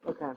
Okay.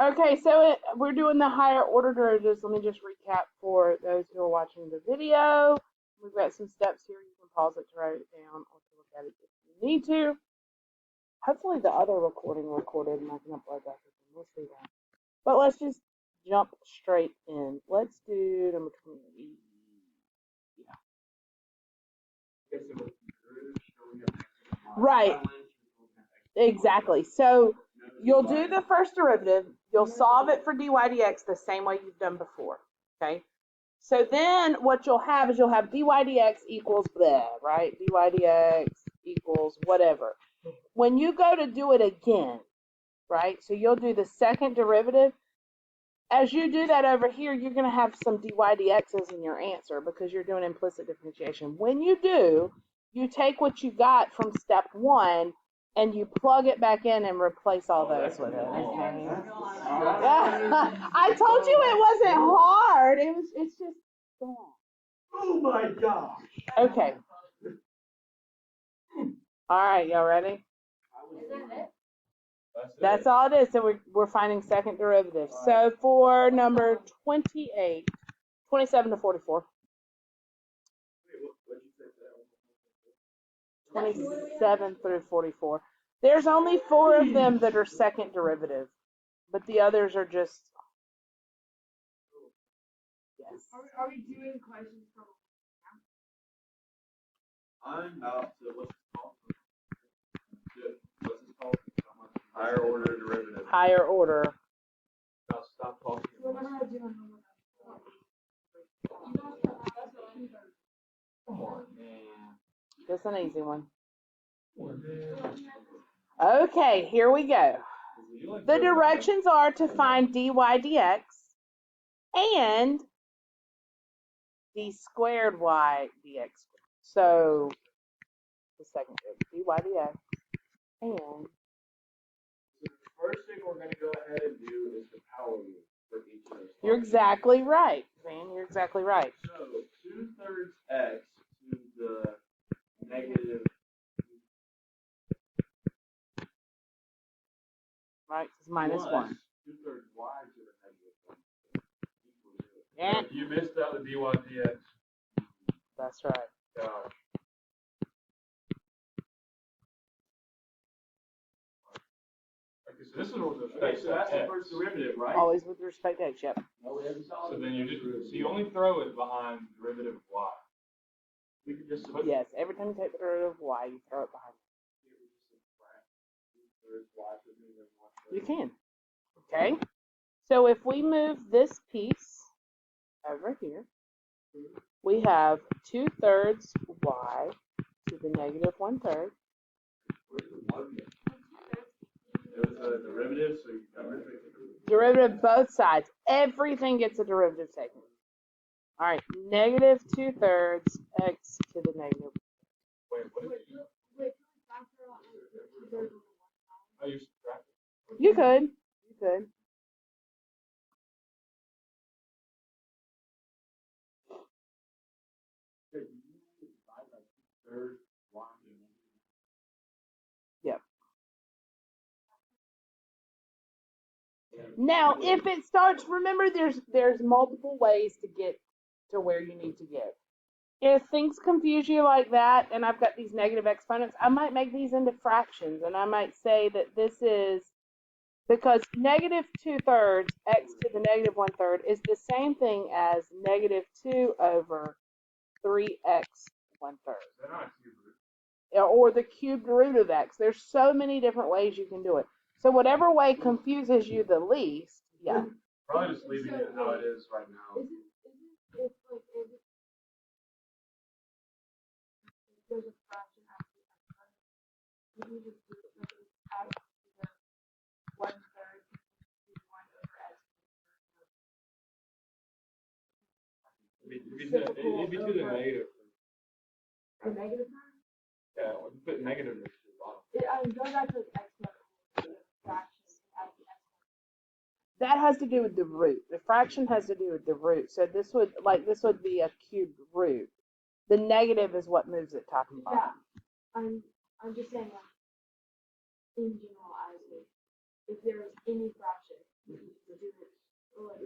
Okay, so we're doing the higher order derivatives. Let me just recap for those who are watching the video. We've got some steps here. You can pause it to write it down or to look at it if you need to. Hopefully the other recording recorded and I can upload that. We'll see that. But let's just jump straight in. Let's do number 20. Yeah. Right. Exactly. So you'll do the first derivative. You'll solve it for dy dx the same way you've done before. Okay. So then what you'll have is you'll have dy dx equals blah, right? Dy dx equals whatever. When you go to do it again, right? So you'll do the second derivative. As you do that over here, you're going to have some dy dx's in your answer because you're doing implicit differentiation. When you do, you take what you got from step 1 and you plug it back in and replace all those with it. Okay. I told you it wasn't hard. It's just go on. Oh my gosh. Okay. All right, y'all ready? Is that it? That's all it is. So we're finding second derivative. So for number 28, 27 to 44. 27 through 44. There's only 4 of them that are second derivative, but the others are just. Yes. Are we doing questions from? I'm about to, what's it called? Higher order derivative. Higher order. Now stop talking. Come on, man. Just an easy one. Okay, here we go. The directions are to find dy dx and d squared y dx. So the second dy dx and. So the first thing we're going to go ahead and do is the power rule for each of those. You're exactly right, man. You're exactly right. So 2/3 x to the negative. Right, it's minus 1. 2/3 y to the negative 1 equals 0. Yeah. You missed out the dy dx. That's right. Gosh. Okay, so this is with respect to that's the first derivative, right? Always with respect to x, yep. So then you only throw it behind derivative of y. We could just put Yes, every time you take the derivative of y, you throw it behind. You can. Okay. So if we move this piece over here, we have 2/3 y to the negative 1/3. It was a derivative, so you got rid of it. Derivative both sides. Everything gets a derivative taken. All right, negative 2/3 x to the negative. Wait, what did you do? Oh, you subtracted. You could. You could. Yep. Now, if it starts, remember there's multiple ways to get to where you need to get. If things confuse you like that, and I've got these negative exponents, I might make these into fractions, and I might say that this is because negative 2/3 x to the negative 1/3 is the same thing as negative 2 over 3x 1/3. Or the cubed root of x. There's so many different ways you can do it. So whatever way confuses you the least, yeah. Probably just leaving it how it is right now. There's a fraction after the you just do it like x to the 1/3 is 1 over x. It'd be to the negative. The negative part? Yeah, when you put negative next to the bottom. Going back to the exponent, fraction at the exponent. That has to do with the root. The fraction has to do with the root. So this would be a cubed root. The negative is what moves it top and bottom. Yeah, I'm just saying in general as if there was any fraction, you could do it like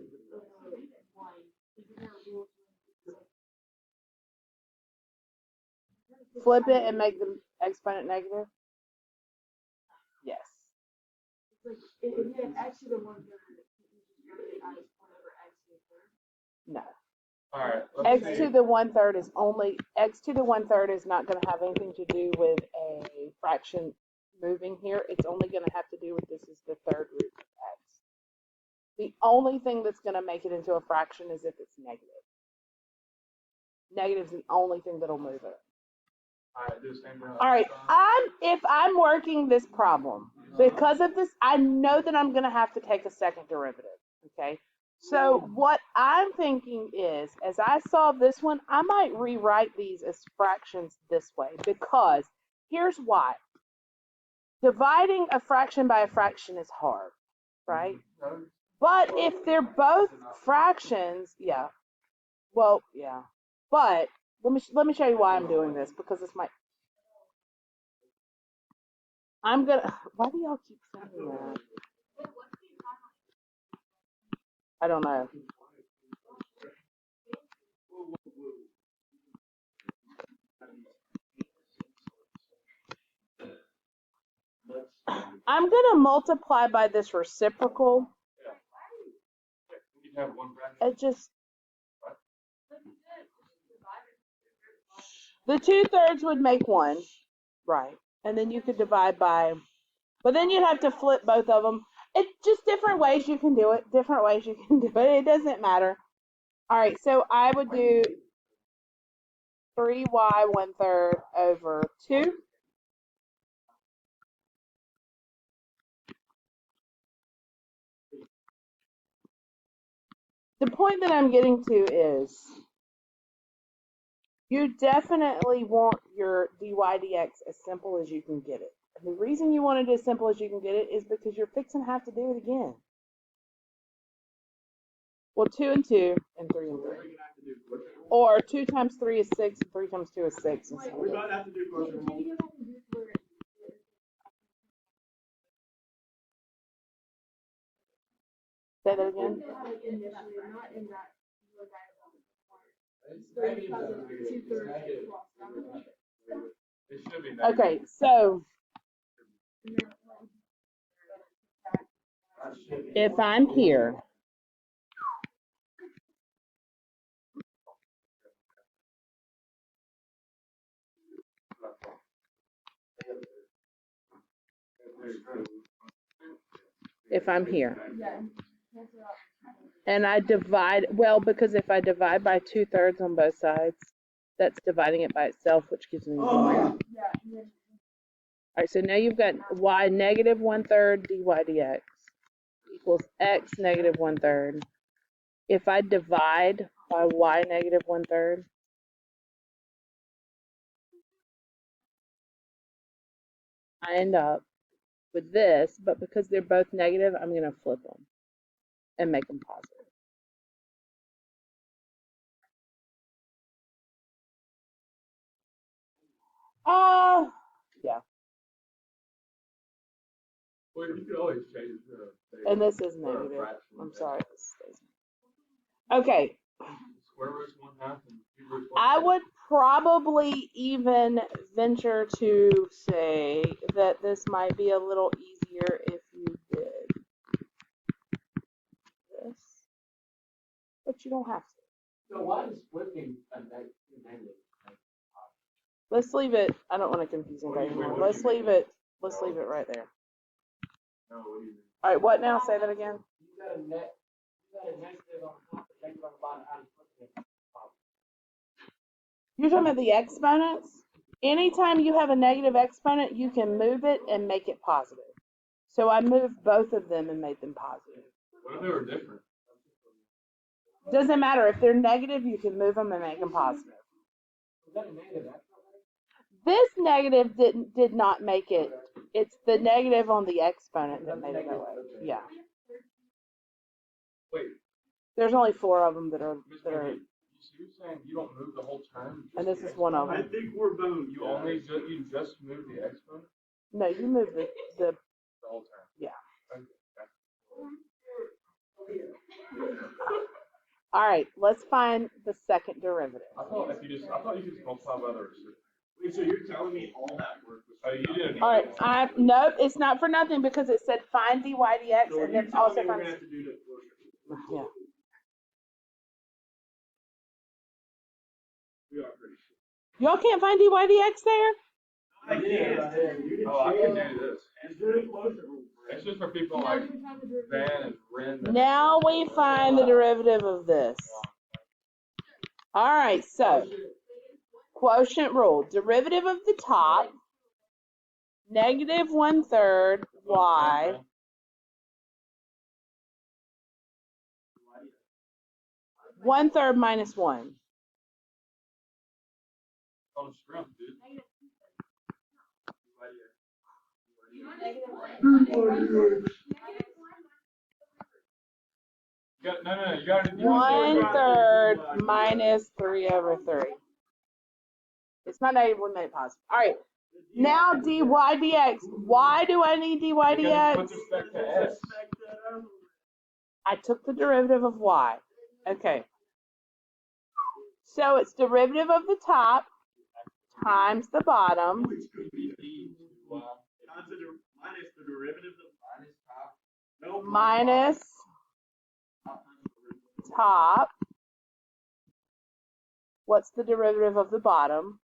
one. Is there a rule to it? Flip it and make the exponent negative? Yes. It's like if you had x to the 1/3, you just write it as 1/x to the 3rd. No. All right. X Let's to see. the 1/3 is only, x to the 1/3 is not going to have anything to do with a fraction moving here. It's only going to have to do with this is the third root of x. The only thing that's going to make it into a fraction is if it's negative. Negative is the only thing that'll move it. All right. Do the same thing. All right, if I'm working this problem, because of this, I know that I'm going to have to take a second derivative, okay? So what I'm thinking is, as I solve this one, I might rewrite these as fractions this way, because here's why. Dividing a fraction by a fraction is hard, right? But if they're both fractions, yeah. Well, yeah. But let me show you why I'm doing this, because it's my. Why do y'all keep saying that? I don't know. I'm going to multiply by this reciprocal. You can have one fraction. It just. The 2/3 would make 1. Right. And then you could divide by. But then you'd have to flip both of them. It's just different ways you can do it. Different ways you can do it. It doesn't matter. All right. So I would do 3y 1/3 over 2. The point that I'm getting to is you definitely want your dy dx as simple as you can get it. And the reason you want it as simple as you can get it is because you're fixing to have to do it again. Well, 2 and 2 and 3 and 3. Or 2 times 3 is 6 and 3 times 2 is 6. We might have to do quotient rule. Say that again. It should be negative. Okay, so if I'm here, and I divide, well, because if I divide by 2/3 on both sides, that's dividing it by itself, which gives me 1. All right, so now you've got y negative 1/3 dy dx equals x negative 1/3. If I divide by y negative 1/3, I end up with this, but because they're both negative, I'm going to flip them and make them positive. Yeah. Well, you could always change the. And this is negative. I'm sorry. This stays. Okay. Square root's 1/2 and cube root's 1/3. I would probably even venture to say that this might be a little easier if you did this, but you don't have to. So why is flipping a negative? Let's leave it. I don't want to confuse anybody anymore. Let's leave it right there. No, what do you mean? All right, what now? Say that again. You got a negative on top, a negative on the bottom. How do you flip it? You're talking about the exponents? Anytime you have a negative exponent, you can move it and make it positive. So I moved both of them and made them positive. What if they were different? Doesn't matter. If they're negative, you can move them and make them positive. Is that a negative exponent? This negative did not make it. It's the negative on the exponent that made it that way. Yeah. Wait, There's only 4 of them that are. so you're saying you don't move the whole term? And this is one of I them. think we're both. You just move the exponent? No, you move the The whole term. yeah. Okay, gotcha. All right, let's find the second derivative. I thought you could just multiply by the reciprocal. Wait, so you're telling me all that work was? Oh, you did. All right, nope, it's not for nothing because it said find dy dx So and you're then telling also me we're find. gonna have to do the quotient? Yeah. We are pretty sure. Y'all can't find dy dx there? I did. Oh, I can do this. Just do the quotient rule. It's just for people like Van and Ren. Now we find the derivative of this. All right, so quotient rule. Derivative of the top, negative 1/3 y, 1/3 minus 1. On shrimp, dude. No, you gotta do 1/3 minus 3/3. It's not negative, we made it positive. All right, now dy dx. Why do I need dy dx? With respect to s. I took the derivative of y. Okay. So it's derivative of the top times the bottom Minus the derivative of minus top. No. minus top. What's the derivative of the bottom?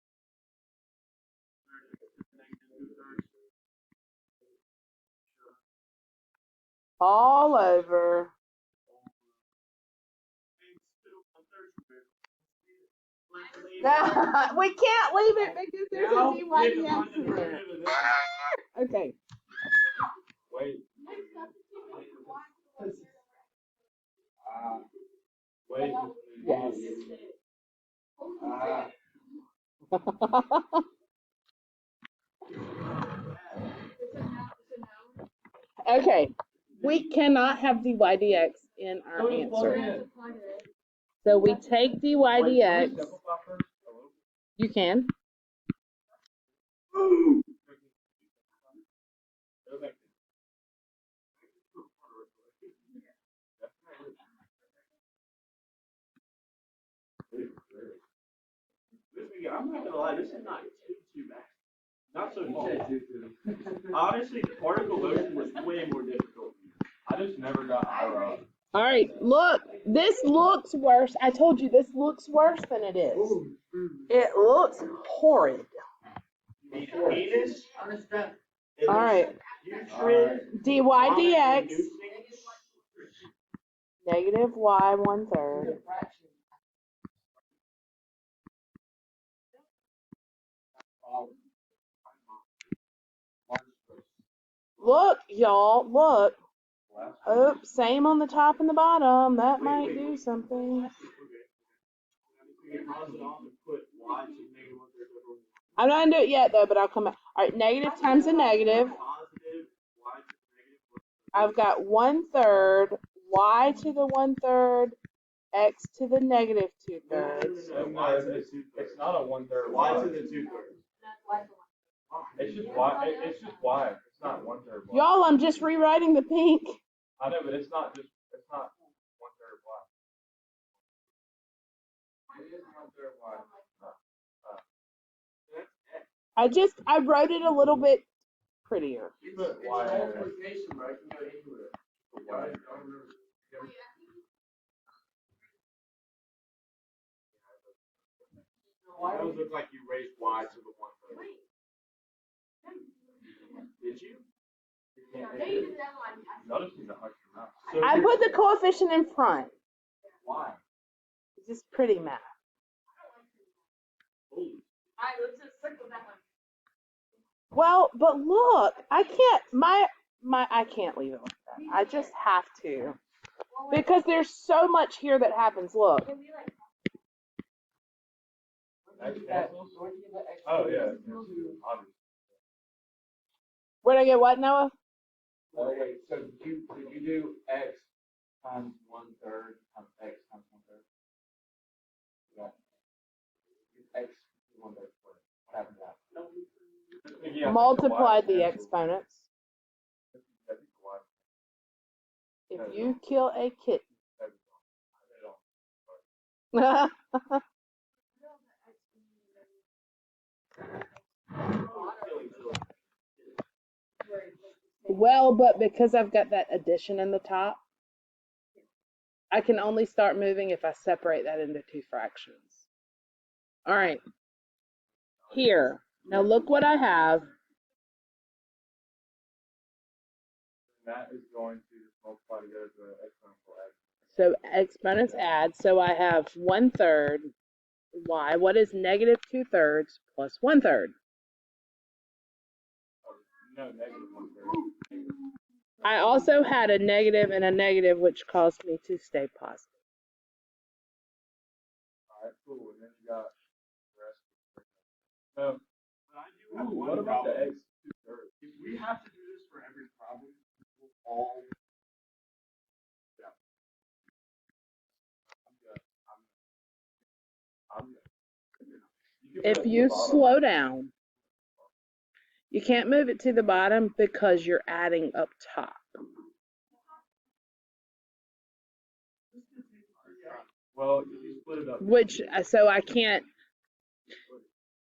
All over. We can't leave it because there's a dy dx in there. Okay. Wait. Wait. Yes. Okay. We cannot have dy dx in our answer. So we take dy dx. You can. I'm not gonna lie, this is not too bad. Not so bad. Honestly, the particle motion was way more difficult. I just never got IRA. All right, look, this looks worse. I told you this looks worse than it is. It looks horrid. Penis? All right, Putrid. dy dx negative y 1/3. Look, y'all, look. Oh, same on the top and the bottom. That might do something. I'm not gonna do it yet though, but I'll come back. All right, negative times a negative. I've got 1/3 y to the 1/3 x to the negative 2/3. It's not a 1/3. Y to the 2/3. It's just y. It's just y. It's not 1/3 y. Y'all, I'm just rewriting the pink. I know, but it's not 1/3 y. It is 1/3 y. I wrote it a little bit prettier. You put y in there. It does look like you raised y to the 1/3. Did you? Notice you don't like your mouth. I put the coefficient in front. Why? It's just pretty math. Well, but look, I can't I can't leave it like that. I just have to. Because there's so much here that happens. Look. X cancels? Oh, yeah. Obviously. Where'd I get what, Noah? Okay, so did you do x times 1/3 times x times 1/3? Yeah. X 1/3. What happened to that? Yeah, I think multiplied the the y exponents. I think the y If you kill a kitten. Well, but because I've got that addition in the top, I can only start moving if I separate that into two fractions. All right. Here. Now look what I have. That is going to just multiply together to an exponential x. So exponents add. So I have 1/3 y. What is negative 2/3 plus 1/3? No, negative 1/3. I also had a negative and a negative, which caused me to stay positive. Alright, cool. And then you got the rest. So, But I do have what one about the problem. x 2/3? If we have to do this for every problem, we'll all. Yeah. I'm good. If you slow down, you can't move it to the bottom because you're adding up top. Well, if you split it up. So I can't.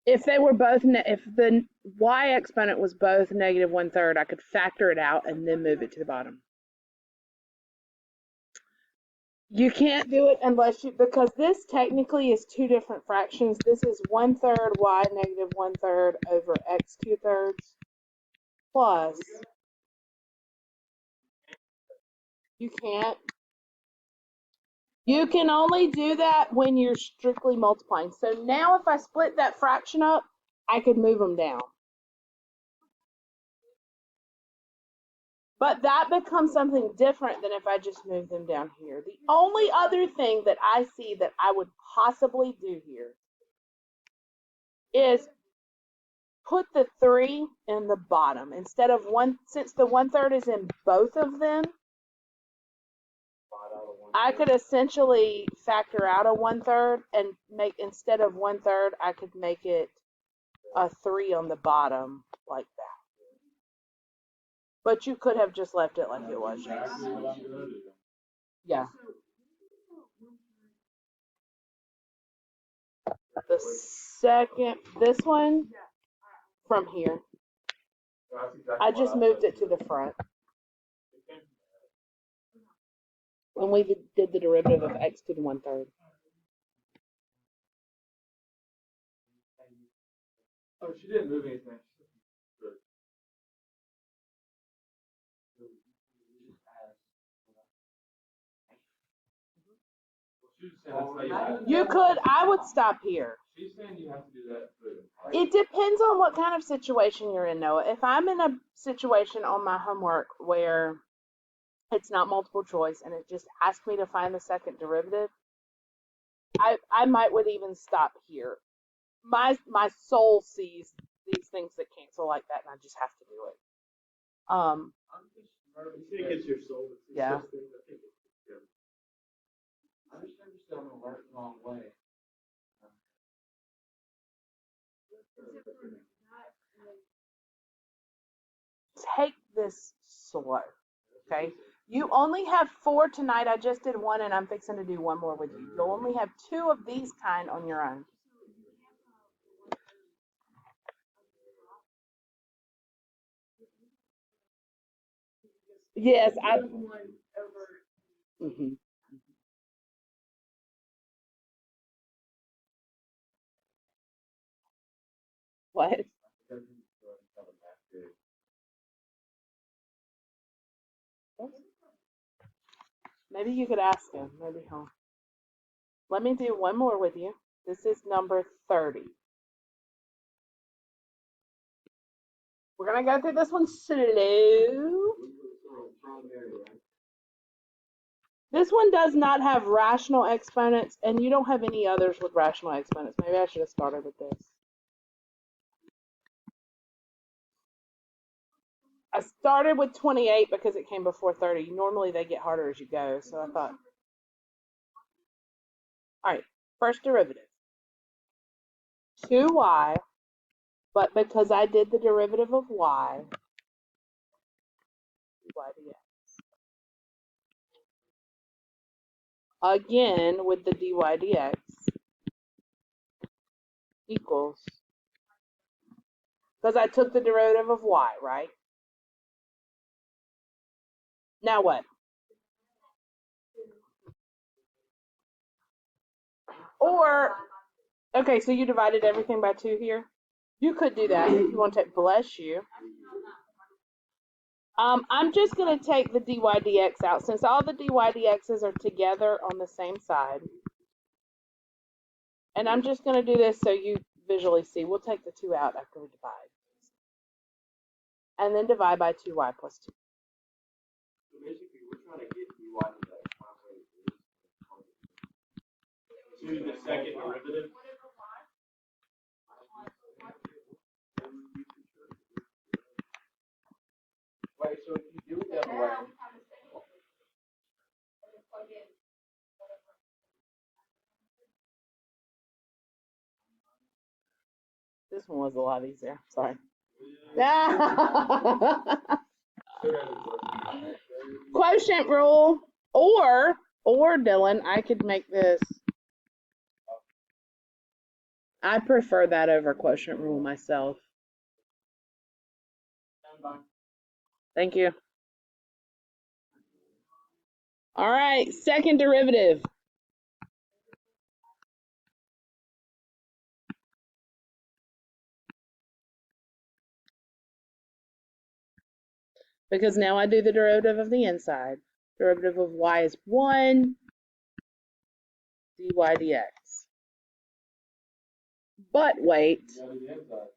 If they were both, if the y exponent was both negative 1/3, I could factor it out and then move it to the bottom. You can't do it because this technically is two different fractions. This is 1/3 y negative 1/3 over x 2/3 plus. You can't. You can only do that when you're strictly multiplying. So now if I split that fraction up, I could move them down. But that becomes something different than if I just move them down here. The only other thing that I see that I would possibly do here is put the 3 in the bottom instead of 1, since the 1/3 is in both of them. I could essentially factor out a 1/3 and make, instead of 1/3, I could make it a 3 on the bottom like that. But you could have just left it like it was. Exactly what I'm gonna do. Yeah. The second, this one from here, So that's exactly I what just I moved said. it to the front. It came from When we did the derivative of x to the 1/3. Oh, she didn't move anything. Good. Well, she was saying that's how you have to. You could, I would stop here. She's saying you have to do that for the It depends on what kind of situation you're in, Noah. If I'm in a situation on my homework where it's not multiple choice and it just asks me to find the second derivative, I might would even stop here. My soul sees these things that cancel like that, and I just have to do it. You think it's your soul? Yeah. I understand you're still gonna work the wrong way. Take this slow, okay? You only have 4 tonight. I just did 1, and I'm fixing to do 1 more with you. You'll only have 2 of these kind on your own. Yes, Mhm. What? Maybe you could ask him. Maybe he'll. Let me do 1 more with you. This is number 30. We're going to go through this one slow. This one does not have rational exponents, and you don't have any others with rational exponents. Maybe I should have started with this. I started with 28 because it came before 30. Normally they get harder as you go, so I thought. All right, first derivative. 2y But because I did the derivative of y, dy dx. Again, with the dy dx equals, because I took the derivative of y, right? Now what? Or, okay, so you divided everything by 2 here? You could do that if you want to. Bless you. I'm just going to take the dy dx out. Since all the dy dx's are together on the same side. And I'm just going to do this so you visually see. We'll take the 2 out after we divide. And then divide by 2y plus 2. So basically, we're trying to get dy to x halfway to the second derivative. Wait, so if you do it the other way, This one was a lot easier. Sorry. Quotient rule. Or Dylan, I could make this. I prefer that over quotient rule myself. Thank you. All right, second derivative. Because now I do the derivative of the inside. Derivative of y is 1 dy dx. But wait, you gotta do the inside.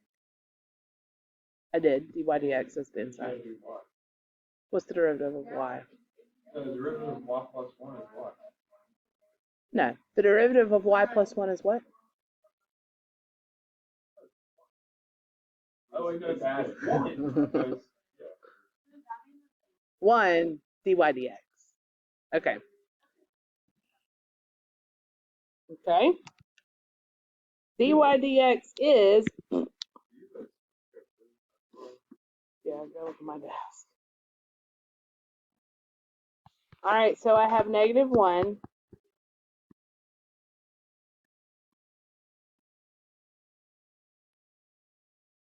I did. Dy dx is the You inside. gotta do y. What's the derivative of y? So the derivative of y plus 1 is what? No, the derivative of y plus 1 is what? Oh, wait, no, it's added. Because 1 dy dx. Okay. Okay. Dy dx is, yeah, go look at my desk. All right, so I have negative 1.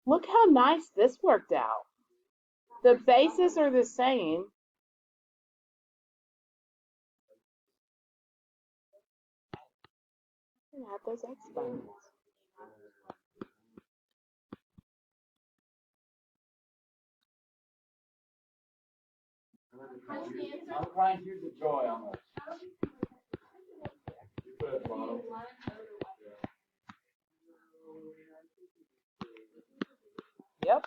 Look how nice this worked out. The bases are the same. Add those exponents. I'm trying to use the joy on this. You put it at the bottom. Yep.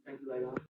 Calculate on.